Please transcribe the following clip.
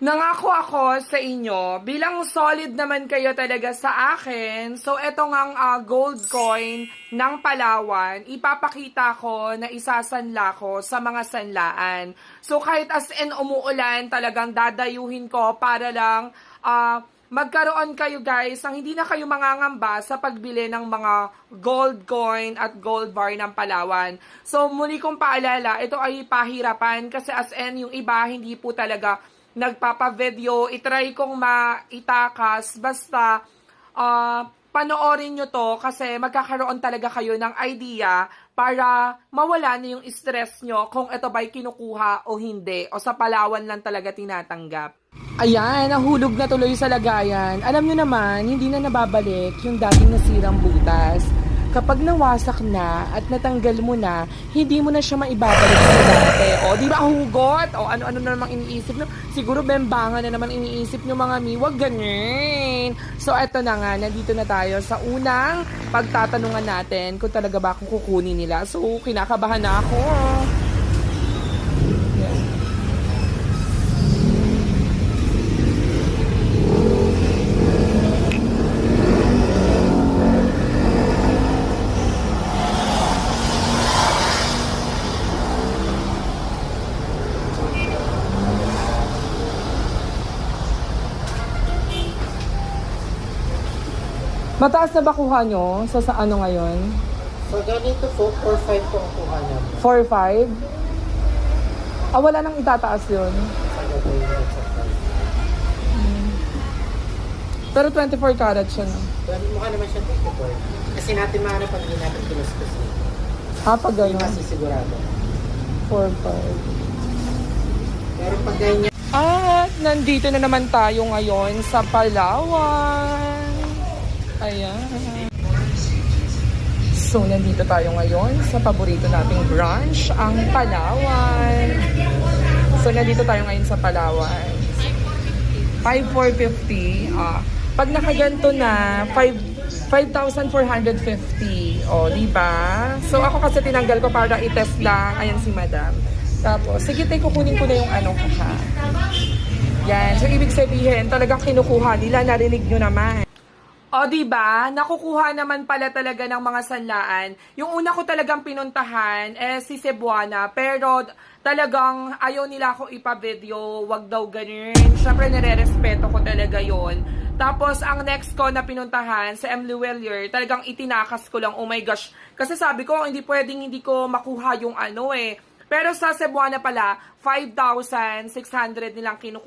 Nangako ako sa inyo, bilang solid naman kayo talaga sa akin, so eto ngang gold coin ng Palawan, ipapakita ko na isasanla ko sa mga sanlaan. So kahit as in umuulan, talagang dadayuhin ko para lang magkaroon kayo guys ang hindi na kayo mangangamba sa pagbili ng mga gold coin at gold bar ng Palawan. So muli kong paalala, ito ay pahirapan kasi as in yung iba hindi po talaga nagpapa-video, itry kong maitakas, basta panoorin nyo to kasi magkakaroon talaga kayo ng idea para mawala na yung stress nyo kung ito ba'y kinukuha o hindi o sa Palawan lang talaga tinatanggap. Ayan, nahulog na tuloy sa lagayan. Alam nyo naman, hindi na nababalik yung dating nasirang butas. Kapag nawasak na at natanggal mo na, hindi mo na siya maibabalik sa dati. O, di ba hugot? O, ano-ano na namang iniisip nyo? Siguro bembangan na naman iniisip nyo mga mi. Wag ganyan. So, eto na nga. Nandito na tayo sa unang pagtatanungan natin kung talaga ba akong kukunin nila. So, kinakabahan na ako. Mataas na ba kuha nyo sa ano ngayon? So, ganito po, 4-5 po ang kuha niya. 4-5? Wala nang itataas yun. Pero 24 karat siya, no? Mukha naman siya 24. Kasi natin mahanap pag hindi natin kinuskus. Pag Hindi gano'n. masisigurado. 4-5. Pero pag ganyan, At nandito na naman tayo ngayon sa Palawan. Ayan. So, nandito tayo ngayon sa paborito nating branch, ang Palawan. So, nandito tayo ngayon sa Palawan. 5,450. Pag nakaganto na, 5,450. O, diba? So, ako kasi tinanggal ko para i-test lang. Ayan si Madam. Tapos, sige tayo, kukunin ko na yung ano ko ha. Yan. So, ibig sabihin, talagang kinukuha nila. Narinig nyo naman. O, diba? Nakukuha naman pala talaga ng mga sanlaan. Yung una ko talagang pinuntahan, si Cebuana. Pero talagang ayaw nila ako ipa-video. Wag daw ganun. Siyempre, nire-respeto ko talaga yon. Tapos, ang next ko na pinuntahan, sa M. Luwelier, talagang itinakas ko lang, oh my gosh. Kasi sabi ko, hindi pwedeng hindi ko makuha yung ano eh. Pero sa Cebuana pala, 5,600 nilang kinukuha.